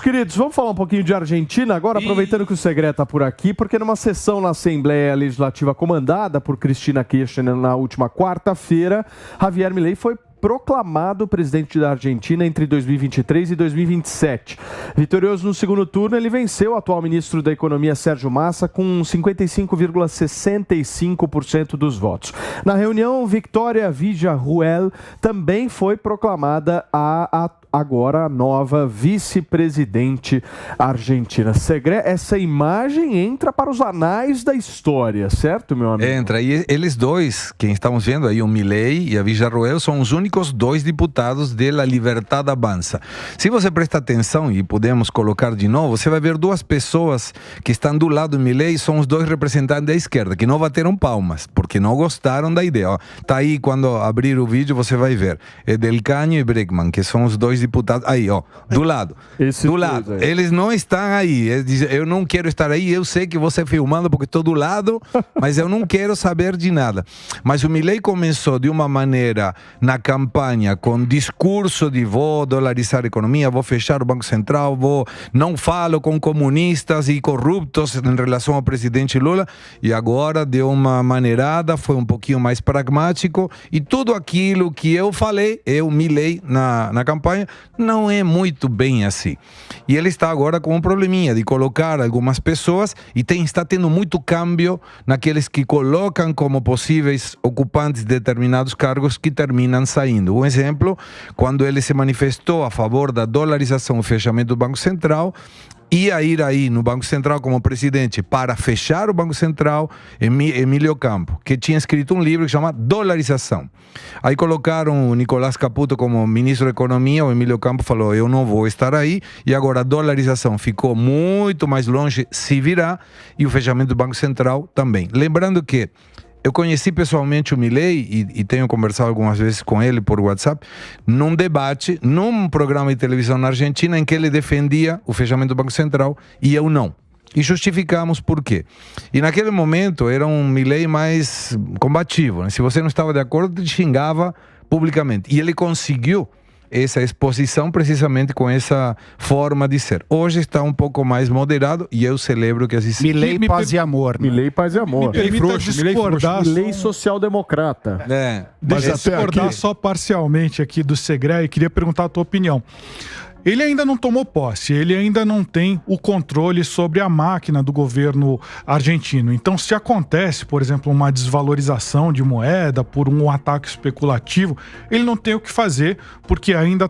queridos, vamos falar um pouquinho de Argentina agora, aproveitando que o Segré está por aqui, porque numa sessão na Assembleia Legislativa comandada por Cristina Kirchner na última quarta-feira, Javier Milei foi proclamado presidente da Argentina entre 2023 e 2027. Vitorioso no segundo turno, ele venceu o atual ministro da Economia, Sérgio Massa, com 55,65% dos votos. Na reunião, Victoria Villarruel também foi proclamada a agora a nova vice-presidente argentina. Segré, essa imagem entra para os anais da história, certo, meu amigo? Entra, e eles dois, quem estamos vendo aí, o Milei e a Villarruel, são os únicos dois deputados da Libertad Avança. Se você presta atenção, e podemos colocar de novo, você vai ver duas pessoas que estão do lado do Milei, são os dois representantes da esquerda, que não bateram palmas, porque não gostaram da ideia. Ó, tá aí, quando abrir o vídeo, você vai ver. É Del Caño e Bregman, que são os dois deputados, aí ó, do lado, eles não estão aí, eles dizem, eu não quero estar aí, eu sei que você é filmando porque estou do lado, mas eu não quero saber de nada. Mas o Milei começou de uma maneira na campanha, com discurso de vou dolarizar a economia, vou fechar o Banco Central, não falo com comunistas e corruptos em relação ao presidente Lula, e agora deu uma maneirada, foi um pouquinho mais pragmático, e tudo aquilo que eu falei, eu, Milei, na campanha, não é muito bem assim. E ele está agora com um probleminha de colocar algumas pessoas e está tendo muito câmbio naqueles que colocam como possíveis ocupantes de determinados cargos que terminam saindo. Um exemplo, quando ele se manifestou a favor da dolarização e fechamento do Banco Central, ia ir aí no Banco Central como presidente para fechar o Banco Central, Emílio Campo, que tinha escrito um livro que chama Dolarização. Aí colocaram o Nicolás Caputo como ministro da Economia, o Emílio Campo falou, eu não vou estar aí, e agora a dolarização ficou muito mais longe, se virá, e o fechamento do Banco Central também. Lembrando que eu conheci pessoalmente o Milei e tenho conversado algumas vezes com ele por WhatsApp, num debate, num programa de televisão na Argentina, em que ele defendia o fechamento do Banco Central e eu não. E justificamos por quê. E naquele momento era um Milei mais combativo, né? Se você não estava de acordo, te xingava publicamente. E ele conseguiu essa exposição precisamente com essa forma de ser. Hoje está um pouco mais moderado e eu celebro que assim seja. Milei, paz e amor. Né? Milei, paz e amor. Me permita discordar. Milei social-democrata. Deixa eu discordar só parcialmente aqui do Segré e queria perguntar a tua opinião. Ele ainda não tomou posse, ele ainda não tem o controle sobre a máquina do governo argentino. Então, se acontece, por exemplo, uma desvalorização de moeda por um ataque especulativo, ele não tem o que fazer, porque ainda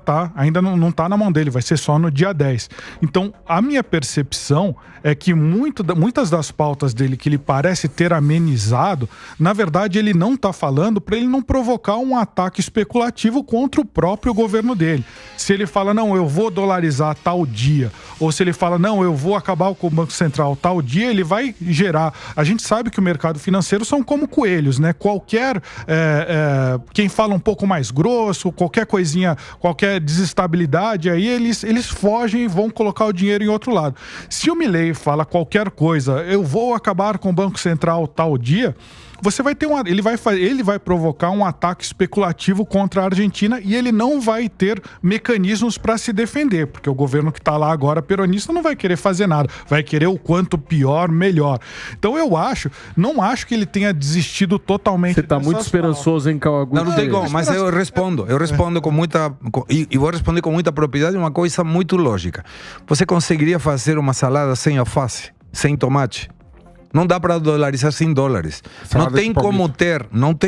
não está na mão dele, vai ser só no dia 10. Então, a minha percepção é que muitas das pautas dele que ele parece ter amenizado, na verdade, ele não está falando para ele não provocar um ataque especulativo contra o próprio governo dele. Se ele fala, não, eu vou dolarizar tal dia, ou se ele fala, não, eu vou acabar com o Banco Central tal dia, ele vai gerar. A gente sabe que o mercado financeiro são como coelhos, né? Qualquer, quem fala um pouco mais grosso, qualquer coisinha, qualquer desestabilidade, aí eles fogem e vão colocar o dinheiro em outro lado. Se o Milei fala qualquer coisa, eu vou acabar com o Banco Central tal dia, você vai ter ele vai provocar um ataque especulativo contra a Argentina e ele não vai ter mecanismos para se defender, porque o governo que está lá agora, peronista, não vai querer fazer nada, vai querer o quanto pior, melhor. Então eu não acho que ele tenha desistido totalmente. Você está muito esperançoso em Kawaguchi. Não tem como, mas eu respondo com muita, e vou responder com muita propriedade uma coisa muito lógica. Você conseguiria fazer uma salada sem alface, sem tomate? Não dá para dolarizar sem dólares. Não tem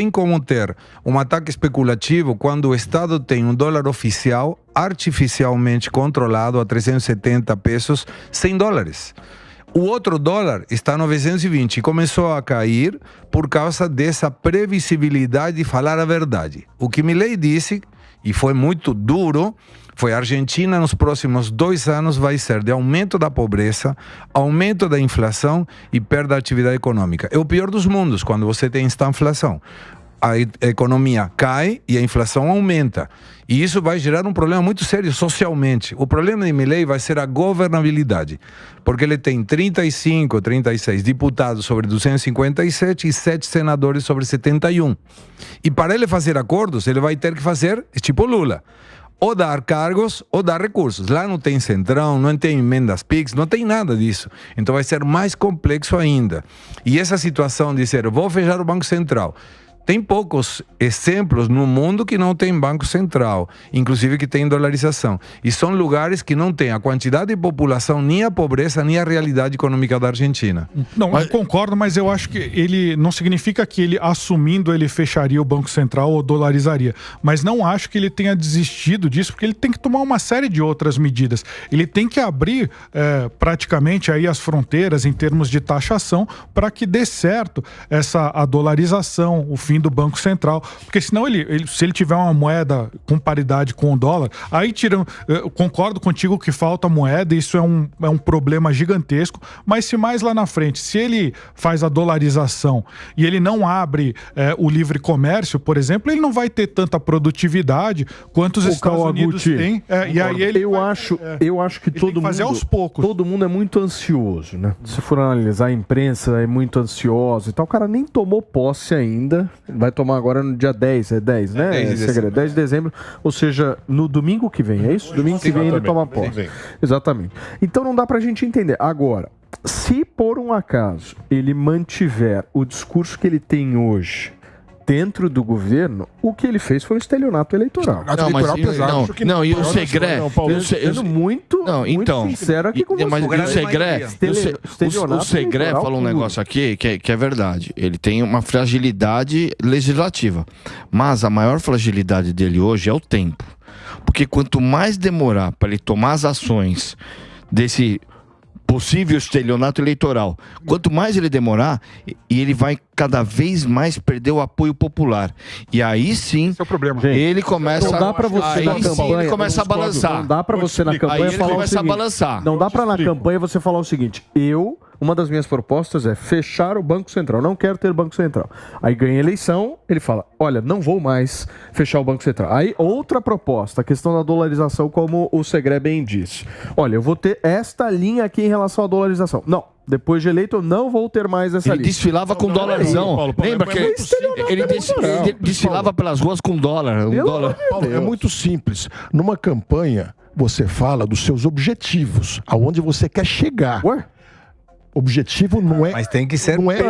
como ter um ataque especulativo quando o Estado tem um dólar oficial artificialmente controlado a 370 pesos sem dólares. O outro dólar está a 920 e começou a cair por causa dessa previsibilidade de falar a verdade. O que Milei disse, e foi muito duro, foi a Argentina nos próximos 2 anos vai ser de aumento da pobreza, aumento da inflação e perda da atividade econômica. É o pior dos mundos quando você tem esta inflação. A economia cai e a inflação aumenta. E isso vai gerar um problema muito sério socialmente. O problema de Milei vai ser a governabilidade, porque ele tem 35, 36 deputados sobre 257 e 7 senadores sobre 71. E para ele fazer acordos, ele vai ter que fazer tipo Lula. ou dar cargos ou dar recursos. Lá não tem centrão, não tem emendas PIX, não tem nada disso. Então vai ser mais complexo ainda. E essa situação de dizer, vou fechar o Banco Central. Tem poucos exemplos no mundo que não tem Banco Central, inclusive que tem dolarização. E são lugares que não têm a quantidade de população, nem a pobreza, nem a realidade econômica da Argentina. Não, eu concordo, mas eu acho que ele não significa que ele, assumindo, ele fecharia o Banco Central ou dolarizaria. Mas não acho que ele tenha desistido disso, porque ele tem que tomar uma série de outras medidas. Ele tem que abrir praticamente aí as fronteiras em termos de taxação para que dê certo a dolarização, o fim do Banco Central, porque senão se ele tiver uma moeda com paridade com o dólar, aí eu concordo contigo que falta moeda, isso é um problema gigantesco, mas se mais lá na frente, se ele faz a dolarização e ele não abre o livre comércio, por exemplo, ele não vai ter tanta produtividade quanto os Estados Unidos têm. E aí eu acho que todo mundo fazer aos poucos. Todo mundo é muito ansioso, né? Se for analisar a imprensa, é muito ansiosa e tal. O cara nem tomou posse ainda. Vai tomar agora no dia 10, é 10, né? 10 de dezembro, ou seja, no domingo que vem, é isso? Domingo que vem ele toma posse. Exatamente. Então não dá pra gente entender. Agora, se por um acaso ele mantiver o discurso que ele tem hoje dentro do governo, o que ele fez foi um estelionato eleitoral. Não, e o Segré... Sendo muito sincero aqui com você. Mas o Segré falou um negócio aqui que é verdade. Ele tem uma fragilidade legislativa. Mas a maior fragilidade dele hoje é o tempo. Porque quanto mais demorar para ele tomar as ações desse possível estelionato eleitoral, quanto mais ele demorar, e ele vai cada vez mais perder o apoio popular. E aí sim, esse é o problema. Ele começa não dá pra você na campanha, ele começa a balançar. Não dá pra você na campanha falar o seguinte. Não dá pra na campanha você falar o seguinte: uma das minhas propostas é fechar o Banco Central. Não quero ter Banco Central. Aí ganha a eleição, ele fala, olha, não vou mais fechar o Banco Central. Aí outra proposta, a questão da dolarização, como o Segré bem disse. Olha, eu vou ter esta linha aqui em relação à dolarização. Não. Depois de eleito, eu não vou ter mais essa linha. Ele desfilava com dólarzão. Lembra que ele desfilava pelas ruas com dólar. Paulo, é muito simples. Numa campanha, você fala dos seus objetivos, aonde você quer chegar. Ué? Objetivo não é... Mas tem que ser não é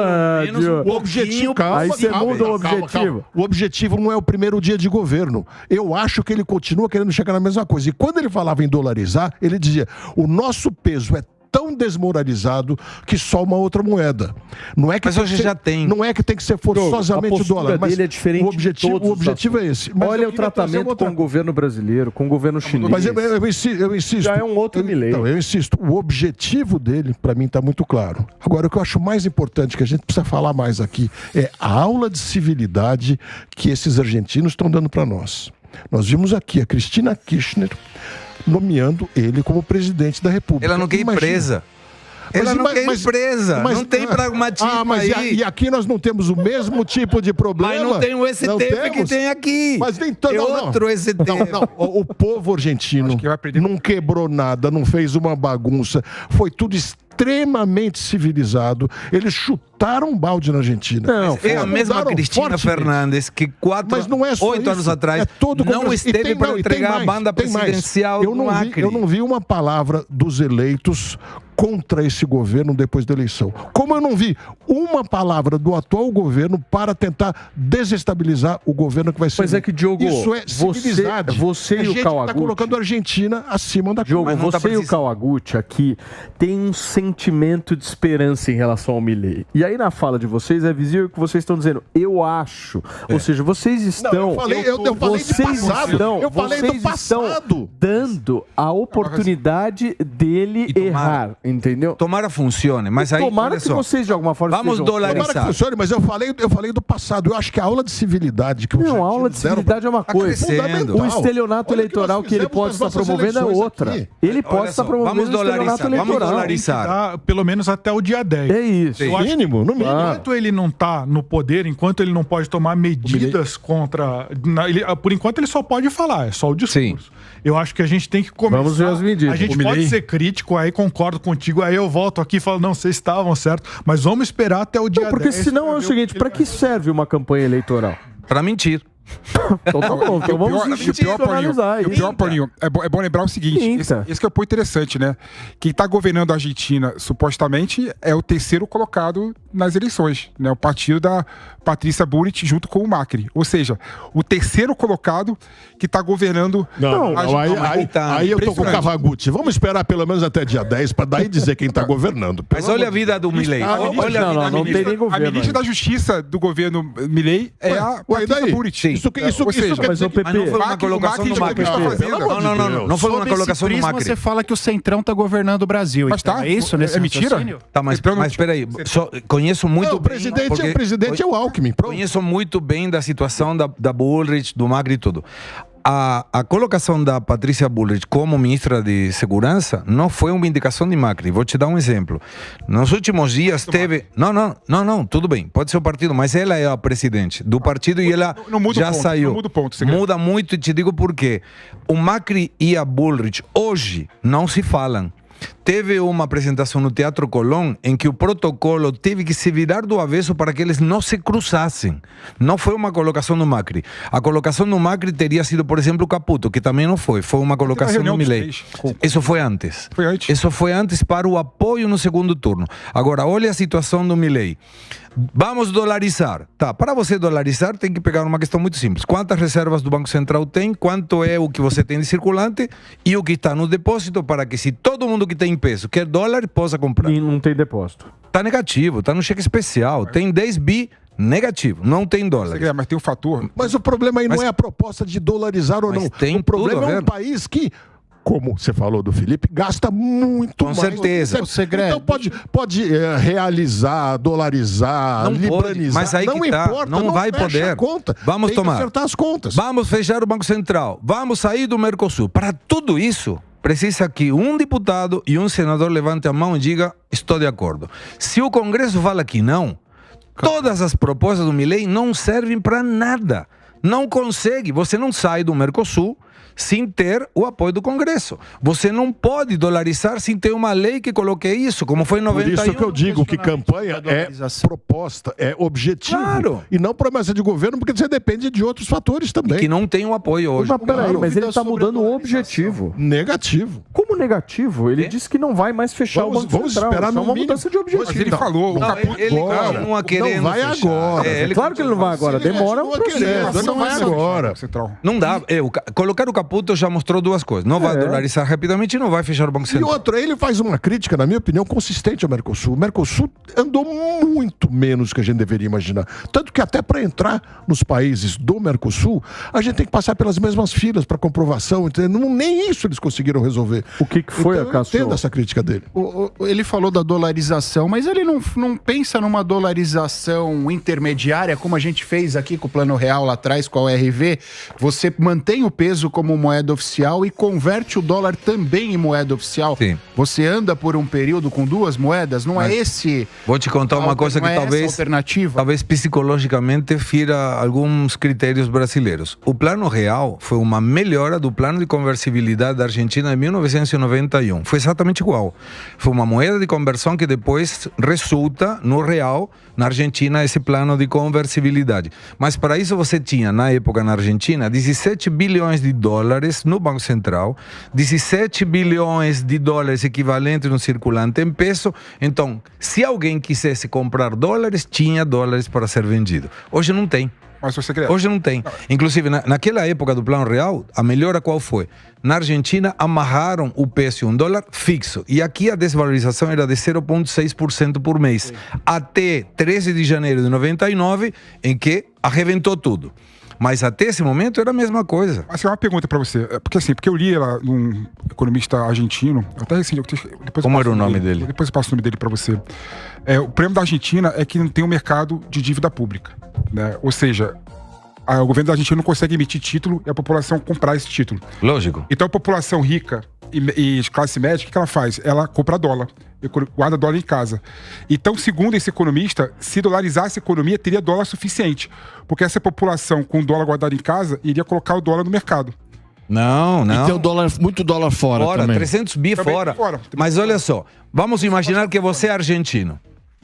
o objetivo. Aí você muda o objetivo. O objetivo não é o primeiro dia de governo. Eu acho que ele continua querendo chegar na mesma coisa. E quando ele falava em dolarizar, ele dizia, o nosso peso é tão desmoralizado que só uma outra moeda. Não é que mas hoje já tem. Não é que tem que ser forçosamente o dólar. Mas dele é diferente o objetivo é esse. Mas olha o tratamento com o governo brasileiro, com o governo chinês. Mas eu insisto. Já é um outro Milei. Então, eu insisto. O objetivo dele, para mim, está muito claro. Agora, o que eu acho mais importante, que a gente precisa falar mais aqui, é a aula de civilidade que esses argentinos estão dando para nós. Nós vimos aqui a Cristina Kirchner nomeando ele como presidente da República. Ela não quer ir presa. Ela não quer ir presa. Não tem pragmatismo aí. E aqui nós não temos o mesmo tipo de problema. Mas não tem o STF que tem aqui. Mas nem tanto. Outro STF. O povo argentino não quebrou nada, não fez uma bagunça. Foi tudo extremamente civilizado. Eles chutaram um balde na Argentina. Não, é a mesma Cristina Fernandes que 8 anos atrás não esteve para entregar a banda presidencial do Macri. Eu não vi uma palavra dos eleitos contra esse governo depois da eleição. Como eu não vi uma palavra do atual governo para tentar desestabilizar o governo que vai ser. Mas é que, Diogo, isso é civilidade. Você e o Kawaguchi está colocando a Argentina acima da Diogo, você e o Kawaguchi aqui tem um sentimento de esperança em relação ao Milei. E aí na fala de vocês é visível que vocês estão dizendo, eu acho. Ou seja, vocês estão... Não, eu falei do passado. Dando a oportunidade dele errar. Entendeu? Tomara funcione, mas aí... Tomara que vocês de alguma forma... Vamos dolarizar. Tomara que funcione, mas eu falei do passado. Eu acho que a aula de civilidade que vocês a aula de civilidade é uma coisa. O estelionato eleitoral que ele pode estar promovendo é outra. Ele pode estar promovendo o estelionato eleitoral. Vamos dolarizar. Pelo menos até o dia 10. É isso. Eu acho mínimo, no mínimo. Enquanto ele não está no poder, enquanto ele não pode tomar medidas contra... por enquanto ele só pode falar, é só o discurso. Sim. Eu acho que a gente tem que começar... Vamos ver as medidas. A gente pode ser crítico, aí concordo contigo, aí eu volto aqui e falo, não, vocês estavam certo, mas vamos esperar até o dia 10. Porque senão é o seguinte, para que serve uma campanha eleitoral? Para mentir. Então tá bom, então vamos institucionalizar isso. O pior, Paulinho, é bom lembrar o seguinte, esse que é o ponto interessante, né? Quem está governando a Argentina, supostamente, é o terceiro colocado nas eleições, né? O partido da Patrícia Bullrich junto com o Macri. Ou seja, o terceiro colocado que está governando... Aí eu tô com o Cavagutti. Vamos esperar pelo menos até dia 10 para daí dizer quem está governando. Mas olha a vida do Milei. Não tem nem governo. A ministra da Justiça do governo Milei é a Patrícia Bullrich. Isso quer dizer mas não foi uma colocação do Macri. Não foi uma colocação do Macri. Você fala que o Centrão está governando o Brasil. Mas então, é isso nesse mentira? Tá, mas espera aí. Conheço muito bem... O presidente é o Alckmin. Conheço muito bem da situação da Bullrich, do Macri e tudo. A colocação da Patrícia Bullrich como ministra de Segurança não foi uma indicação de Macri. Vou te dar um exemplo. Nos últimos dias teve... Não, tudo bem. Pode ser o partido, mas ela é a presidente do partido e ela já saiu. Não muda o ponto. Muda muito e te digo por quê. O Macri e a Bullrich hoje não se falam. Teve uma apresentação no Teatro Colón em que o protocolo teve que se virar do avesso para que eles não se cruzassem. Não foi uma colocação do Macri. A colocação do Macri teria sido, por exemplo, o Caputo, que também não foi. Foi uma colocação do Milei. Isso foi antes. Isso foi antes para o apoio no segundo turno. Agora, olha a situação do Milei. Vamos dolarizar. Tá, para você dolarizar tem que pegar uma questão muito simples. Quantas reservas do Banco Central tem? Quanto é o que você tem de circulante? E o que está no depósito para que se todo mundo que tem peso quer dólar, possa comprar. E não tem depósito. Está negativo, está no cheque especial. Tem 10 bi negativo, não tem dólar. Mas tem um fator... Mas o problema aí não é a proposta de dolarizar ou não. O problema é um país que... Como você falou do Felipe, gasta muito mais. Com certeza. Então pode realizar, dolarizar, libranizar. Mas aí não que tá. Importa, não vai poder. Vamos Tem que acertar as contas. Vamos fechar o Banco Central. Vamos sair do Mercosul. Para tudo isso, precisa que um deputado e um senador levante a mão e diga: estou de acordo. Se o Congresso fala que não, todas as propostas do Milei não servem para nada. Não consegue. Você não sai do Mercosul sem ter o apoio do Congresso. Você não pode dolarizar sem ter uma lei que coloque isso, como foi em 91. Por isso que eu digo que campanha é proposta, é objetivo. Claro. E não promessa de governo, porque você depende de outros fatores também. E que não tem o apoio hoje. Mas peraí, mas ele está mudando o objetivo. Negativo. Como negativo? Ele disse que não vai mais fechar o Banco Vamos Central. esperar é uma mudança de objetivo. Mas ele falou, o Caputo... Ele continua querendo não vai fechar. agora. Claro que ele não vai agora. Demora um processo. Não vai agora. Não dá. Colocar o Caputo já mostrou duas coisas. Não vai dolarizar rapidamente e não vai fechar o Banco Central. E outra, ele faz uma crítica, na minha opinião, consistente ao Mercosul. O Mercosul andou muito menos do que a gente deveria imaginar. Tanto que até para entrar nos países do Mercosul, a gente tem que passar pelas mesmas filas para comprovação. Entendeu? Nem isso eles conseguiram resolver. O que foi, então, eu entendo essa crítica dele. Ele falou da dolarização, mas ele não pensa numa dolarização intermediária, como a gente fez aqui com o Plano Real lá atrás, com a ORV. Você mantém o peso como moeda oficial e converte o dólar também em moeda oficial. Sim. Você anda por um período com duas moedas, não é esse... Vou te contar uma coisa que talvez psicologicamente fira alguns critérios brasileiros. O Plano Real foi uma melhora do plano de conversibilidade da Argentina em 1991. Foi exatamente igual. Foi uma moeda de conversão que depois resulta no real na Argentina, esse plano de conversibilidade. Mas para isso você tinha, na época na Argentina, 17 bilhões de dólares no Banco Central, 17 bilhões de dólares equivalentes no circulante em peso. Então, se alguém quisesse comprar dólares, tinha dólares para ser vendido. Hoje não tem. Mas você quer... Hoje não tem. Inclusive, naquela época do Plano Real, a melhora qual foi? Na Argentina, amarraram o peso em $1 fixo. E aqui a desvalorização era de 0,6% por mês. Sim. Até 13 de janeiro de 99, em que arrebentou tudo. Mas até esse momento era a mesma coisa. Mas uma pergunta para você. Porque eu li ela num economista argentino. Até assim, como era o nome dele? Depois eu passo o nome dele para você. O problema da Argentina é que não tem um mercado de dívida pública, né? Ou seja, o governo da Argentina não consegue emitir título e a população comprar esse título. Lógico. Então a população rica e classe média, o que ela faz? Ela compra dólar, guarda dólar em casa. Então, segundo esse economista, se dolarizasse a economia, teria dólar suficiente. Porque essa população com dólar guardado em casa iria colocar o dólar no mercado. Não. E tem muito dólar fora também. 300 bi fora. Mas olha só, vamos imaginar que você é argentino.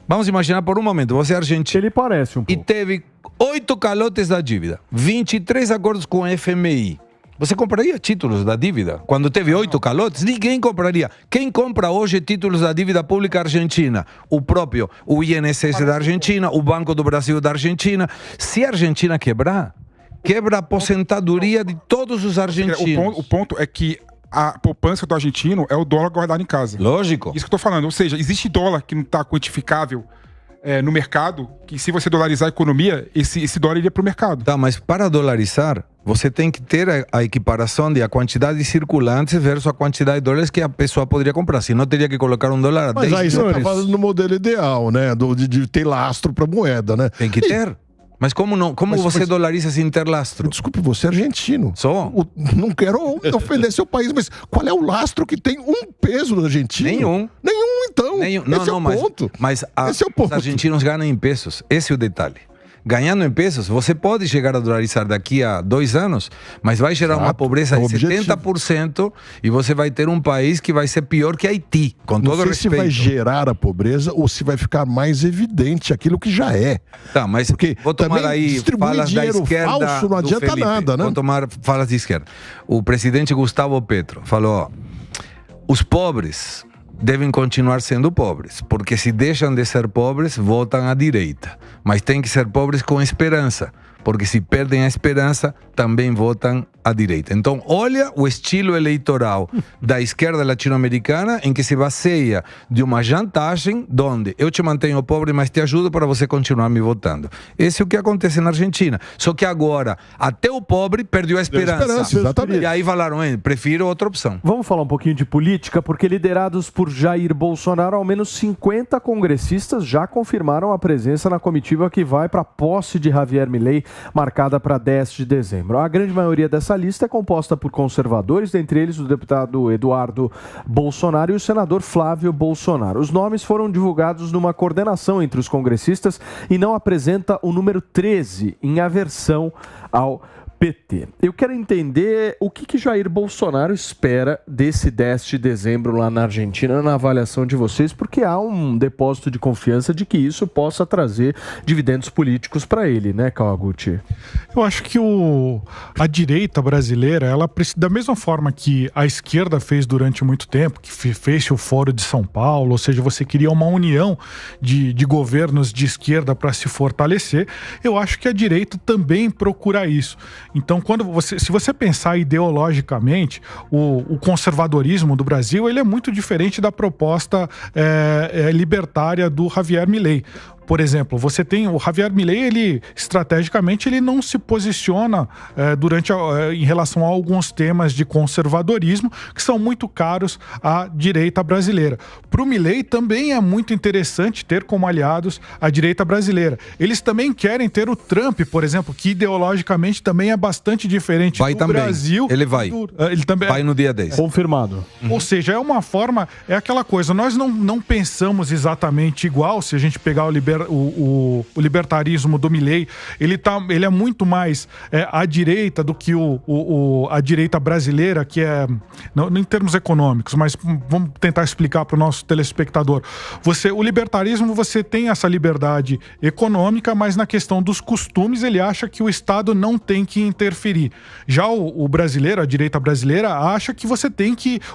Vamos imaginar por um momento, você é argentino. Ele parece um pouco. E teve 8 calotes da dívida, 23 acordos com o FMI. Você compraria títulos da dívida? Quando teve 8 calotes, ninguém compraria. Quem compra hoje títulos da dívida pública argentina? O INSS da Argentina, o Banco do Brasil da Argentina. Se a Argentina quebra a aposentadoria de todos os argentinos. O ponto é que a poupança do argentino é o dólar guardado em casa. Lógico. Isso que eu tô falando. Ou seja, existe dólar que não está quantificável no mercado, que se você dolarizar a economia, esse dólar iria para o mercado. Tá, mas para dolarizar, você tem que ter a equiparação de a quantidade de circulantes versus a quantidade de dólares que a pessoa poderia comprar. Senão teria que colocar um dólar a 10 Mas aí você dólares. está falando no modelo ideal, né? De ter lastro para moeda, né? Tem que ter. Mas como não? Como você dolariza sem ter lastro? Desculpe, você é argentino. Sou. Não quero ofender seu país, mas qual é o lastro que tem um peso no argentino? Nenhum. Nenhum, então. Esse é o ponto. Mas Esse é o ponto. os argentinos ganham em pesos. Esse é o detalhe. Ganhando em pesos, você pode chegar a dolarizar daqui a 2 anos, mas vai gerar uma pobreza de 70% e você vai ter um país que vai ser pior que Haiti, com todo respeito. Não sei se vai gerar a pobreza ou se vai ficar mais evidente aquilo que já é. Tá, mas porque vou tomar aí falas da esquerda falso não adianta Felipe. nada, né? Vou tomar falas de esquerda. O presidente Gustavo Petro falou, os pobres devem continuar sendo pobres, porque se deixam de ser pobres, votam à direita. Mas tem que ser pobres com esperança, porque se perdem a esperança, também votam à direita. Então, olha o estilo eleitoral da esquerda latino-americana, em que se baseia de uma chantagem, onde eu te mantenho pobre, mas te ajudo para você continuar me votando. Esse é o que acontece na Argentina. Só que agora, até o pobre perdeu a esperança. Exatamente. E aí falaram, prefiro outra opção. Vamos falar um pouquinho de política, porque liderados por Jair Bolsonaro, ao menos 50 congressistas já confirmaram a presença na comitiva que vai para a posse de Javier Milei, marcada para 10 de dezembro. A grande maioria dessa lista é composta por conservadores, dentre eles o deputado Eduardo Bolsonaro e o senador Flávio Bolsonaro. Os nomes foram divulgados numa coordenação entre os congressistas e não apresenta o número 13 em aversão ao PT. Eu quero entender o que Jair Bolsonaro espera desse 10 de dezembro lá na Argentina, na avaliação de vocês, porque há um depósito de confiança de que isso possa trazer dividendos políticos para ele, né, Kawaguchi? Eu acho que a direita brasileira, ela da mesma forma que a esquerda fez durante muito tempo, que fez o Fórum de São Paulo, ou seja, você queria uma união de governos de esquerda para se fortalecer, eu acho que a direita também procura isso. Então, se você pensar ideologicamente, o conservadorismo do Brasil, ele é muito diferente da proposta libertária do Javier Milei. Por exemplo, você tem o Javier Milei, ele estrategicamente ele não se posiciona em relação a alguns temas de conservadorismo que são muito caros à direita brasileira. Para o Milei também é muito interessante ter como aliados a direita brasileira. Eles também querem ter o Trump, por exemplo, que ideologicamente também é bastante diferente vai do também. Brasil. Ele vai. Ele também vai no dia 10. Confirmado. Ou seja, é uma forma, é aquela coisa, nós não pensamos exatamente igual. Se a gente pegar o libertarismo do Milei, ele é muito mais à direita do que a direita brasileira, que é, não em termos econômicos, mas vamos tentar explicar para o nosso telespectador. O libertarismo, você tem essa liberdade econômica, mas na questão dos costumes, ele acha que o Estado não tem que interferir. Já o brasileiro, a direita brasileira, acha que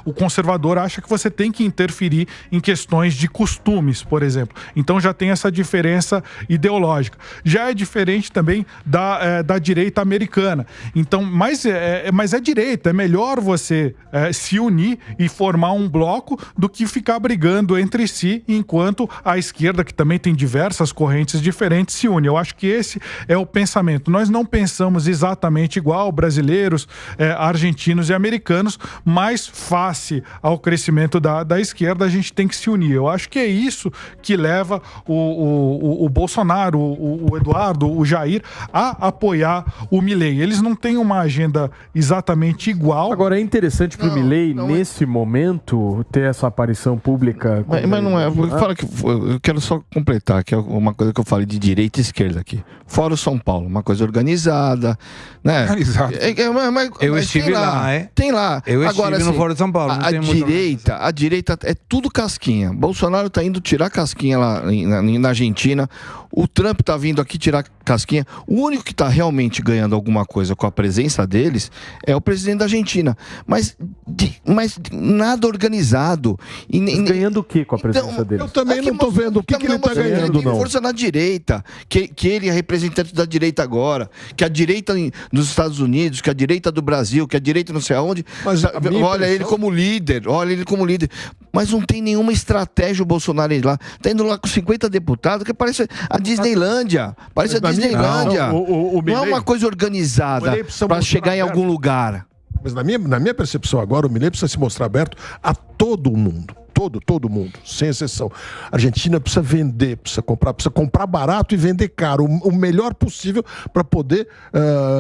o conservador acha que você tem que interferir em questões de costumes, por exemplo. Então já tem essa diferença ideológica. Já é diferente também da direita americana. Então, mas é direita. É melhor você se unir e formar um bloco do que ficar brigando entre si, enquanto a esquerda, que também tem diversas correntes diferentes, se une. Eu acho que esse é o pensamento. Nós não pensamos exatamente igual, brasileiros, argentinos e americanos, mas face ao crescimento da esquerda, a gente tem que se unir. Eu acho que é isso que leva o o Bolsonaro, o Eduardo, o Jair a apoiar o Milei. Eles não têm uma agenda exatamente igual. Agora, é interessante para o Milei, nesse momento, ter essa aparição pública. Mas não é. Eu quero só completar, que é uma coisa que eu falei de direita e esquerda aqui. Fora o São Paulo, uma coisa organizada, né? Organizado. Eu estive lá, Tem lá. Eu Agora, estive no Foro de São Paulo. A direita é tudo casquinha. Bolsonaro tá indo tirar casquinha lá na Argentina. O Trump tá vindo aqui tirar casquinha. O único que tá realmente ganhando alguma coisa com a presença deles é o presidente da Argentina. Mas nada organizado. Ganhando o que com a presença deles? Eu também não tô vendo o que ele tá ganhando, não. Tem força na direita, que ele é representante da direita agora, que a direita nos Estados Unidos, que a direita do Brasil, que a direita não sei aonde, olha ele como líder, mas não tem nenhuma estratégia o Bolsonaro ir lá. Tá indo lá com 50 deputados, que parece a Disneylândia. Parece a Disneylândia. Não é uma coisa organizada para chegar em algum lugar. Mas na minha percepção agora, o Milei precisa se mostrar aberto a todo mundo. Todo mundo, sem exceção. A Argentina precisa vender, precisa comprar barato e vender caro, o melhor possível para poder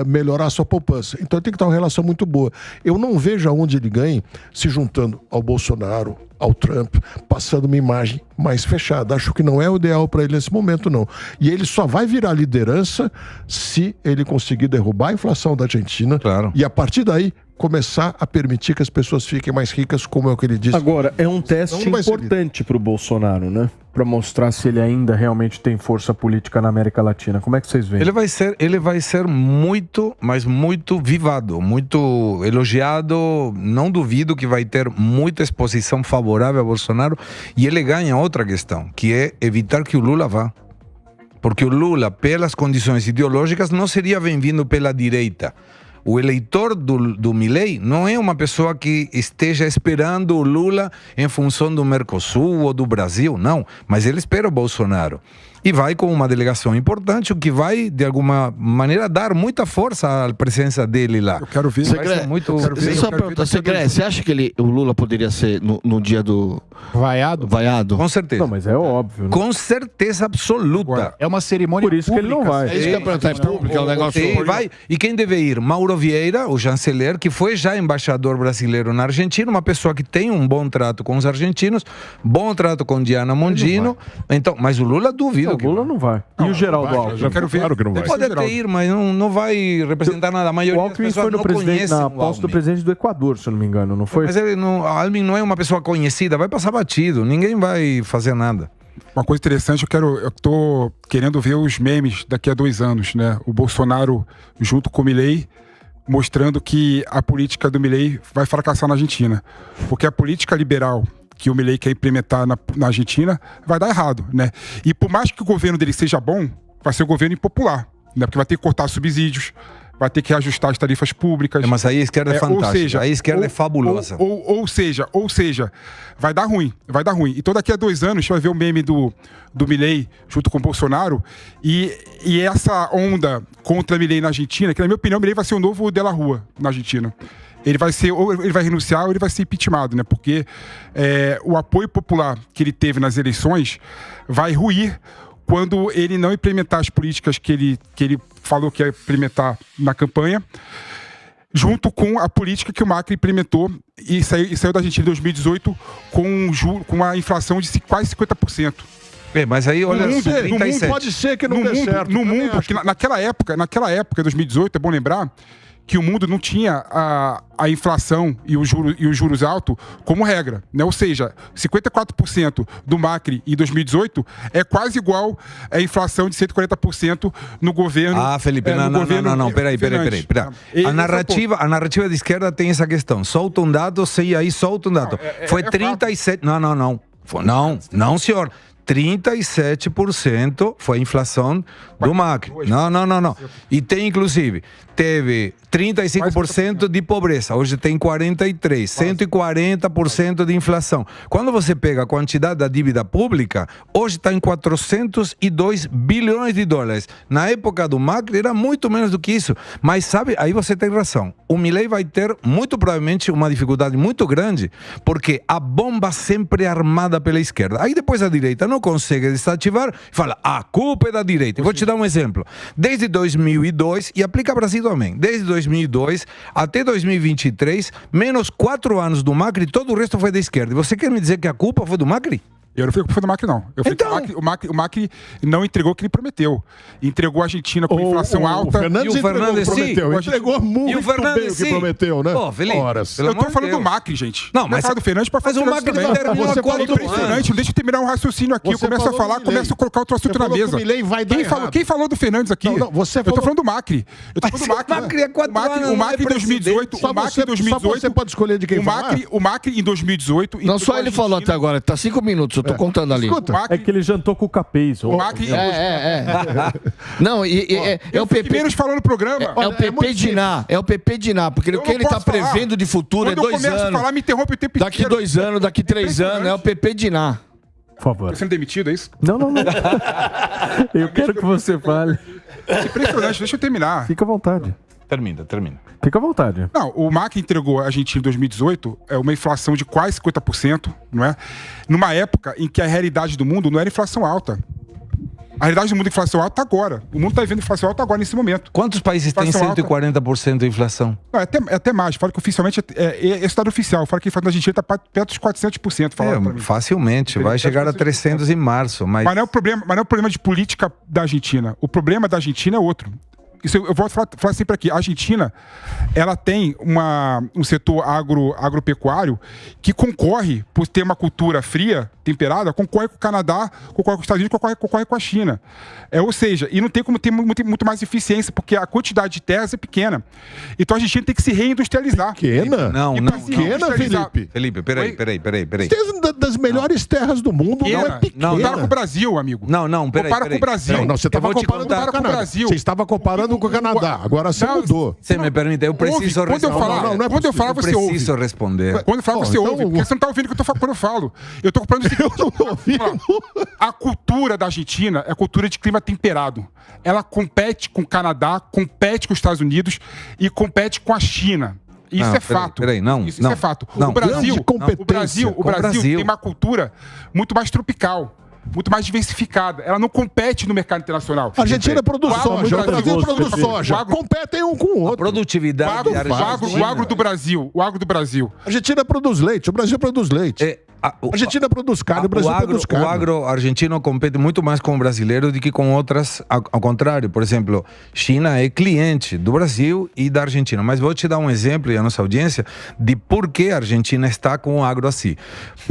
melhorar a sua poupança. Então tem que ter uma relação muito boa. Eu não vejo aonde ele ganhe se juntando ao Bolsonaro, ao Trump, passando uma imagem mais fechada. Acho que não é o ideal para ele nesse momento, não. E ele só vai virar liderança se ele conseguir derrubar a inflação da Argentina. Claro. E a partir daí começar a permitir que as pessoas fiquem mais ricas, como é o que ele disse. Agora, é um teste importante para o Bolsonaro, né? Para mostrar se ele ainda realmente tem força política na América Latina. Como é que vocês veem? Ele vai ser muito, mas muito vivado, muito elogiado. Não duvido que vai ter muita exposição favorável a Bolsonaro. E ele ganha outra questão, que é evitar que o Lula vá. Porque o Lula, pelas condições ideológicas, não seria bem-vindo pela direita. O eleitor do Milei não é uma pessoa que esteja esperando o Lula em função do Mercosul ou do Brasil, não. Mas ele espera o Bolsonaro. E vai com uma delegação importante, o que vai, de alguma maneira, dar muita força à presença dele lá. Eu quero ver. Você acha que o Lula poderia ser no dia do... Vaiado? Com certeza. Não, mas é óbvio. Né? Com certeza absoluta. É uma cerimônia Por isso pública. Que ele não vai. É isso que eu perguntar, é público, é um negócio... Vai. E quem deve ir? Mauro Vieira, o chanceler, que foi já embaixador brasileiro na Argentina, uma pessoa que tem um bom trato com os argentinos, bom trato com Diana Mondino. Então, mas o Lula duvida. O Lula não vai. E o Geraldo Alckmin? Eu quero ver. Claro que não vai. Pode até ir, mas não vai representar nada. A maioria o Alckmin foi na posse do presidente do Equador, se eu não me engano, não foi? Mas o Alckmin não é uma pessoa conhecida, vai passar batido, ninguém vai fazer nada. Uma coisa interessante, eu tô querendo ver os memes daqui a 2 anos, né? O Bolsonaro junto com o Milei, mostrando que a política do Milei vai fracassar na Argentina. Porque a política liberal que o Milei quer implementar na Argentina vai dar errado, né? E por mais que o governo dele seja bom, vai ser um governo impopular, né? Porque vai ter que cortar subsídios, vai ter que reajustar as tarifas públicas. Mas aí a esquerda é fantástica, ou seja, a esquerda é fabulosa. Ou seja, vai dar ruim. Então daqui a 2 anos você vai ver o meme do Milei junto com o Bolsonaro e essa onda contra Milei na Argentina, que na minha opinião o Milei vai ser o novo De La Rua na Argentina. Ou ele vai renunciar ou ele vai ser impeachmentado, né? Porque o apoio popular que ele teve nas eleições vai ruir quando ele não implementar as políticas que ele falou que ia implementar na campanha, junto com a política que o Macri implementou e saiu da Argentina em 2018 com a inflação de quase 50%. Mas aí, olha, no mundo pode ser que não dê certo. No mundo, porque naquela época, 2018, é bom lembrar que o mundo não tinha a inflação e os juros altos como regra, né? Ou seja, 54% do Macri em 2018 é quase igual à inflação de 140% no governo. Felipe, não, peraí. A narrativa de esquerda tem essa questão. Solta um dado, solta um dado. Foi 37... Não, senhor. 37% foi a inflação do Macri. Não. E teve 35% de pobreza. Hoje tem 43%, 140% de inflação. Quando você pega a quantidade da dívida pública, hoje está em 402 bilhões de dólares. Na época do Macri era muito menos do que isso. Mas sabe, aí você tem razão. O Milei vai ter, muito provavelmente, uma dificuldade muito grande, porque a bomba sempre é armada pela esquerda. Aí depois a direita não não consegue desativar, fala, a culpa é da direita. Eu vou te dar um exemplo. Desde 2002, e aplica Brasil também, desde 2002 até 2023, menos 4 anos do Macri, todo o resto foi da esquerda. E você quer me dizer que a culpa foi do Macri? Eu não fui culpa do Macri, não. Eu falei que o Macri não entregou o que ele prometeu. Entregou a Argentina com inflação alta. O Fernandes entregou muito bem o que prometeu, né? Pô, Felipe, eu tô falando do Macri, gente. Não, mas falar do Fernandes para fazer o Macri não terminou a 4 impressionante. Não deixa eu terminar um raciocínio aqui. Eu começo a falar, começo a colocar outro assunto na mesa. Quem falou do Fernandes aqui? Eu tô falando do Macri. Eu tô falando do Macri. O Macri é 4 anos. O Macri em 2018. O Macri em 2018. Você pode escolher de quem falar. O Macri em 2018. Não, só ele falou até agora. Tá 5 minutos. Eu tô contando ali. É que ele jantou com o Capês. O Macri... Não, é o PP... menos falou no programa. É o PP de Iná. É o PP de Iná. Porque o que ele tá prevendo de futuro é 2 anos. Quando eu começo a falar, me interrompe o tempo inteiro. Daqui 2 anos, daqui 3 anos, é o PP de Iná. Por favor. Tá sendo demitido, é isso? Não. Eu quero que você fale. É impressionante, deixa eu terminar. Fica à vontade. Termina. Fica à vontade. Não, o Macri entregou a Argentina em 2018 uma inflação de quase 50%, não é? Numa época em que a realidade do mundo não era inflação alta. A realidade do mundo é inflação alta agora. O mundo está vivendo inflação alta agora, nesse momento. Quantos países têm 140% de inflação? Não, é até mais. Falo que oficialmente esse dado oficial. Falo que a inflação da Argentina está perto dos 400%. Facilmente. Vai chegar a 300 em março. Mas não é o problema de política da Argentina. O problema da Argentina é outro. Isso eu vou falar sempre aqui. A Argentina, ela tem um setor agropecuário que concorre, por ter uma cultura fria, temperada, concorre com o Canadá, concorre com os Estados Unidos, concorre com a China. Ou seja, e não tem como ter muito mais eficiência, porque a quantidade de terras é pequena. Então a Argentina tem que se reindustrializar. Pequena? Não. Pequena, Felipe. Felipe, peraí. Das melhores terras do mundo, não é pequena. Compara com o Brasil, amigo. Não, peraí. Compara com o Brasil. Não, você estava comparando com o Brasil. Você estava comparando com o Canadá. Agora você mudou. Você me permite, eu preciso responder. Quando eu falar, você ouve. Preciso responder. Quando eu falar, você ouve. Porque você não está ouvindo o que quando eu falo. Eu estou comprando o seguinte. Eu não tô ouvindo. A cultura da Argentina é a cultura de clima temperado. Ela compete com o Canadá, compete com os Estados Unidos e compete com a China. Isso é fato. Isso é fato. O Brasil tem uma cultura muito mais tropical, muito mais diversificada. Ela não compete no mercado internacional. A Argentina produz soja, o Brasil produz soja. Competem um com o outro. A produtividade o agro do Brasil. A Argentina produz leite, o Brasil produz leite. A Argentina produz carne, o Brasil produz carne. O agro argentino compete muito mais com o brasileiro do que com outras. Ao contrário, por exemplo, China é cliente do Brasil e da Argentina. Mas vou te dar um exemplo, e a nossa audiência, de por que a Argentina está com o agro assim.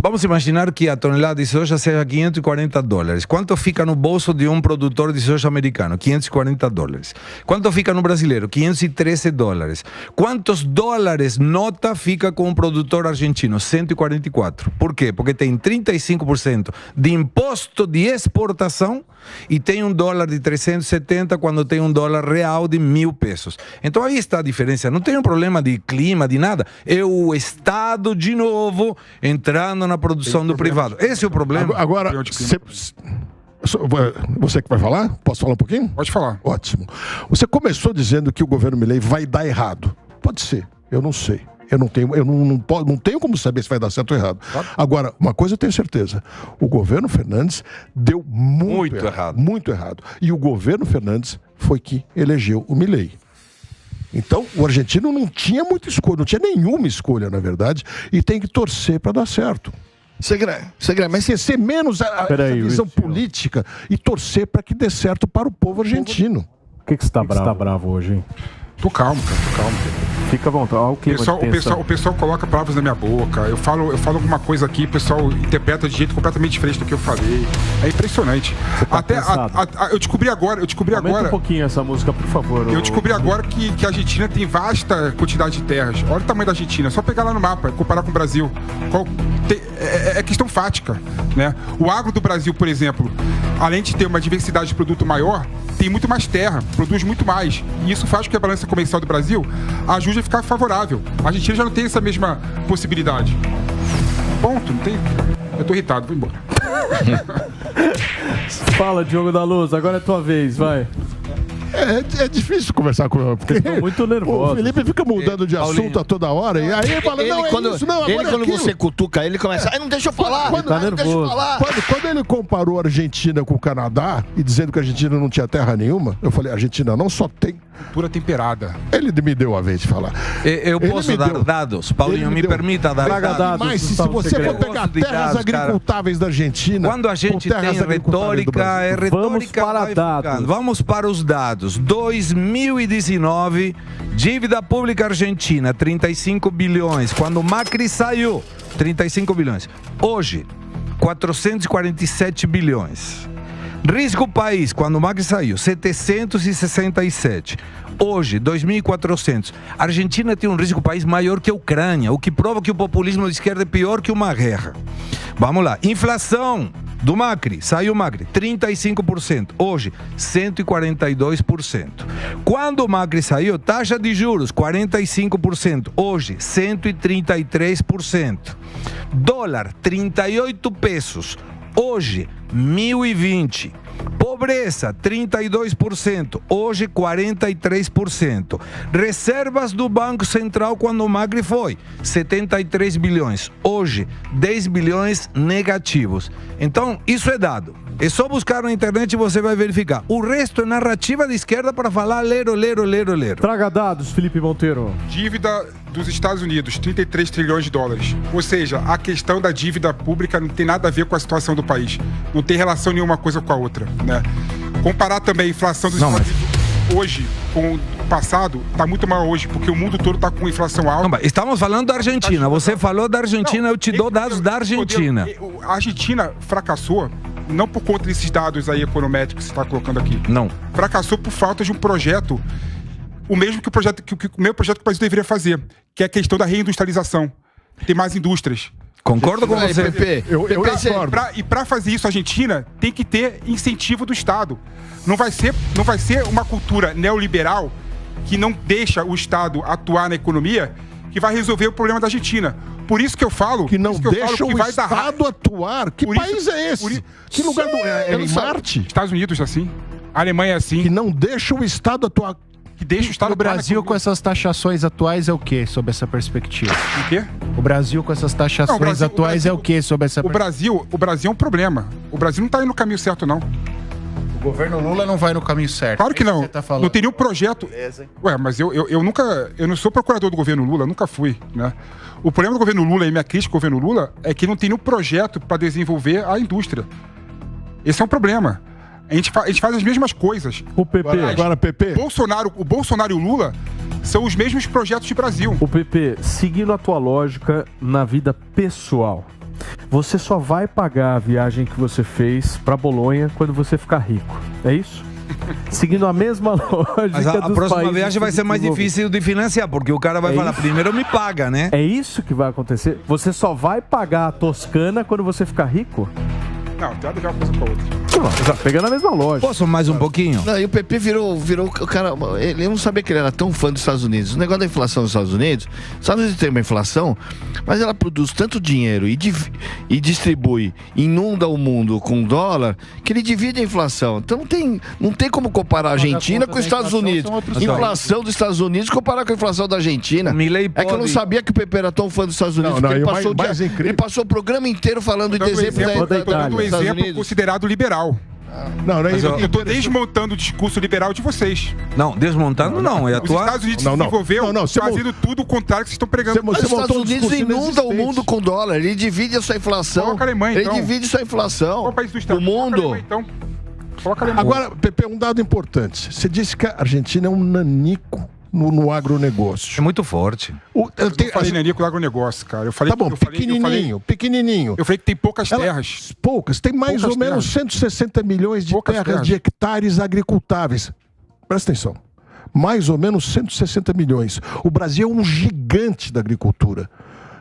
Vamos imaginar que a tonelada de soja seja $540. Quanto fica no bolso de um produtor de soja americano? $540. Quanto fica no brasileiro? $513. Quantos dólares nota fica com um produtor argentino? 144. Por quê? Porque tem 35% de imposto de exportação e tem um dólar de 370 quando tem um dólar real de 1.000 pesos. Então aí está a diferença. Não tem um problema de clima, de nada. É o Estado, de novo, entrando na produção do privado. Esse é o problema. Agora, você que vai falar? Posso falar um pouquinho? Pode falar. Ótimo. Você começou dizendo que o governo Milei vai dar errado. Pode ser, eu não sei. Eu não tenho como saber se vai dar certo ou errado. Agora, uma coisa eu tenho certeza. O governo Fernandes deu muito errado. Muito errado. E o governo Fernandes foi que elegeu o Milei. Então, o argentino não tinha muita escolha, não tinha nenhuma escolha, na verdade, e tem que torcer para dar certo. Mas ser menos a visão política e torcer para que dê certo para o povo argentino. Por que você está bravo hoje, hein? Tô calmo, cara. Fica à vontade. O pessoal coloca palavras na minha boca. Eu falo alguma coisa aqui, o pessoal interpreta de jeito completamente diferente do que eu falei. É impressionante. Eu descobri agora. Aumenta um pouquinho essa música, por favor. Eu descobri agora que a Argentina tem vasta quantidade de terras. Olha o tamanho da Argentina. É só pegar lá no mapa, comparar com o Brasil. É questão fática, né? O agro do Brasil, por exemplo, além de ter uma diversidade de produto maior, tem muito mais terra, produz muito mais. E isso faz com que a balança comercial do Brasil ajude a ficar favorável. A Argentina já não tem essa mesma possibilidade. Ponto, não tem? Eu tô irritado, vou embora. Fala, Diogo da Luz, agora é tua vez, vai. É difícil conversar com ele, porque Estou muito nervoso. O Felipe fica mudando de assunto a toda hora, e aí ele fala, não, é isso, não, agora quando você cutuca ele, começa, não deixa eu falar, Quando ele comparou a Argentina com o Canadá, e dizendo que a Argentina não tinha terra nenhuma, eu falei, a Argentina não só tem cultura temperada. Ele me deu a vez de falar. Eu posso dar dados? Paulinho, me permita dar dados. Mas se você for pegar terras agricultáveis da Argentina... Quando a gente tem retórica, é retórica. Vamos para os dados. 2019, dívida pública argentina, 35 bilhões. Quando Macri saiu, 35 bilhões. Hoje, 447 bilhões. Risco país, quando o Macri saiu, 767. Hoje, 2.400. A Argentina tem um risco país maior que a Ucrânia, o que prova que o populismo de esquerda é pior que uma guerra. Vamos lá. Inflação do Macri, saiu o Macri, 35%. Hoje, 142%. Quando o Macri saiu, taxa de juros, 45%. Hoje, 133%. Dólar, 38 pesos. Hoje, 1.020. Pobreza, 32%. Hoje, 43%. Reservas do Banco Central quando o Macri foi, 73 bilhões. Hoje, 10 bilhões negativos. Então, isso é dado. É só buscar na internet e você vai verificar. O resto é narrativa de esquerda para falar lero. Traga dados, Felipe Monteiro. Dívida dos Estados Unidos, 33 trilhões de dólares. Ou seja, a questão da dívida pública não tem nada a ver com a situação do país. Não tem relação nenhuma coisa com a outra, né? Comparar também a inflação dos Estados Unidos hoje com o passado, está muito maior hoje, porque o mundo todo está com inflação alta. Não, estamos falando da Argentina. Você falou da Argentina, eu te dou dados da Argentina. A Argentina fracassou não por conta desses dados aí econométricos que você está colocando aqui. Não. Fracassou por falta de um projeto, o mesmo que o projeto que o meu projeto que o Brasil deveria fazer, que é a questão da reindustrialização. Ter mais indústrias. Concordo com você. Pepe, e para fazer isso, a Argentina tem que ter incentivo do Estado. Não vai ser uma cultura neoliberal que não deixa o Estado atuar na economia que vai resolver o problema da Argentina. Por isso que eu falo... Que não deixa o Estado atuar? Que país é esse? Que lugar é em Marte? Estados Unidos, assim. A Alemanha, assim. Que não deixa o Estado atuar. Que deixa o Estado. O Brasil, com essas taxações atuais, é o que sob essa perspectiva? O quê? O Brasil, com essas taxações atuais, é o que sob essa perspectiva? O Brasil é um problema. O Brasil não está indo no caminho certo, não. O governo Lula não vai no caminho certo. Claro que não. Não tem nenhum projeto. Ué, mas eu não sou procurador do governo Lula, nunca fui, né? O problema do governo Lula e minha crítica ao governo Lula é que não tem nenhum projeto para desenvolver a indústria. Esse é um problema. A gente faz as mesmas coisas. O PP. Agora, PP. O Bolsonaro e o Lula são os mesmos projetos de Brasil. O PP, seguindo a tua lógica na vida pessoal, você só vai pagar a viagem que você fez para Bolonha quando você ficar rico. É isso? Seguindo a mesma lógica. Mas a próxima viagem vai ser mais difícil de financiar, porque o cara vai falar, primeiro me paga, né? É isso que vai acontecer? Você só vai pagar a Toscana quando você ficar rico? Não, tem nada a ver uma coisa com a outra. Já pegando a mesma lógica. Posso mais um pouquinho? Não, e o PP virou o cara. Eu não sabia que ele era tão fã dos Estados Unidos. O negócio da inflação dos Estados Unidos tem uma inflação, mas ela produz tanto dinheiro e distribui, inunda o mundo com dólar, que ele divide a inflação. Então não tem como comparar a Argentina com os Estados Unidos. Inflação dos Estados Unidos comparar com a inflação da Argentina. É que eu não sabia que o PP era tão fã dos Estados Unidos, porque ele passou o programa inteiro falando de exemplo da exemplo considerado liberal. Eu estou desmontando o discurso liberal de vocês. Não, desmontando não. É Os Estados Unidos se desenvolveu fazendo tudo o contrário que vocês estão pregando. Os Estados Unidos inundam o mundo com dólar. Ele divide a sua inflação. Coloca a Alemanha, então. Ele divide sua inflação. Qual país do Estado? O mundo. Coloca a Alemanha, Agora, Pepe, um dado importante. Você disse que a Argentina é um nanico no agronegócio. É muito forte. Eu falei nanico no agronegócio, cara. Eu falei, tá bom, pequenininho. Eu falei que tem poucas terras. Poucas. Tem mais ou menos 160 milhões de terras de hectares agricultáveis. Presta atenção. Mais ou menos 160 milhões. O Brasil é um gigante da agricultura.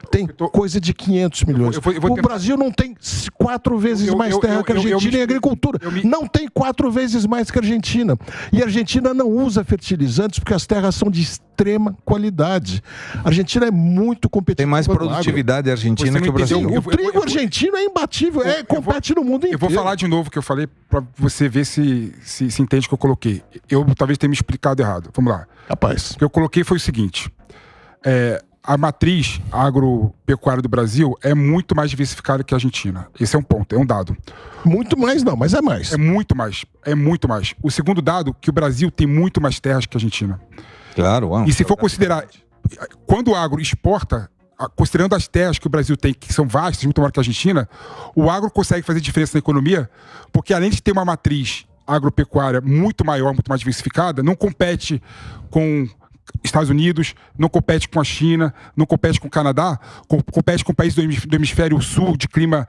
tem coisa de 500 milhões. O Brasil não tem 4 vezes mais terra que a Argentina em agricultura. Não tem 4 vezes mais que a Argentina. E a Argentina não usa fertilizantes porque as terras são de extrema qualidade. A Argentina é muito competitiva. Tem mais produtividade argentina que o Brasil. O trigo argentino é imbatível, compete no mundo inteiro. Eu vou falar de novo o que eu falei para você ver se entende o que eu coloquei. Eu talvez tenha me explicado errado. Vamos lá. Rapaz. O que eu coloquei foi o seguinte. A matriz agropecuária do Brasil é muito mais diversificada que a Argentina. Esse é um ponto, é um dado. Muito mais não, mas é mais. É muito mais. O segundo dado, que o Brasil tem muito mais terras que a Argentina. Claro. E se for considerar, quando o agro exporta, considerando as terras que o Brasil tem, que são vastas, muito maior que a Argentina, o agro consegue fazer diferença na economia, porque além de ter uma matriz agropecuária muito maior, muito mais diversificada, não compete com Estados Unidos, não compete com a China, não compete com o Canadá, compete com países do hemisfério sul de clima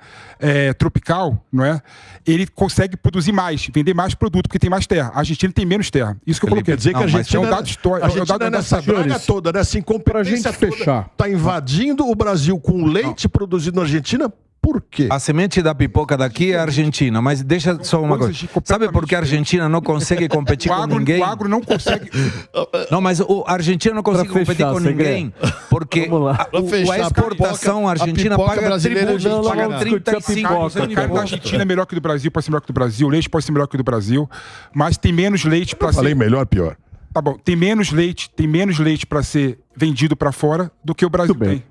tropical, não é? Ele consegue produzir mais, vender mais produto, porque tem mais terra. A Argentina tem menos terra. Isso que eu coloquei. Quer dizer que a Argentina é um dado histórico. A Argentina nessa draga toda, nessa incompetência toda, está invadindo o Brasil com leite produzido na Argentina. Por quê? A semente da pipoca daqui é a Argentina, mas deixa só uma coisa. Sabe por que a Argentina não consegue competir com ninguém? O agro não consegue. Não, mas a Argentina não consegue competir com ninguém, porque a exportação argentina paga tributo, paga 35%. A carne da Argentina é melhor que do Brasil, pode ser melhor que do Brasil. O leite pode ser melhor que do Brasil, mas tem menos leite para ser... Falei melhor, pior. Tá bom, tem menos leite para ser vendido para fora do que o Brasil tem.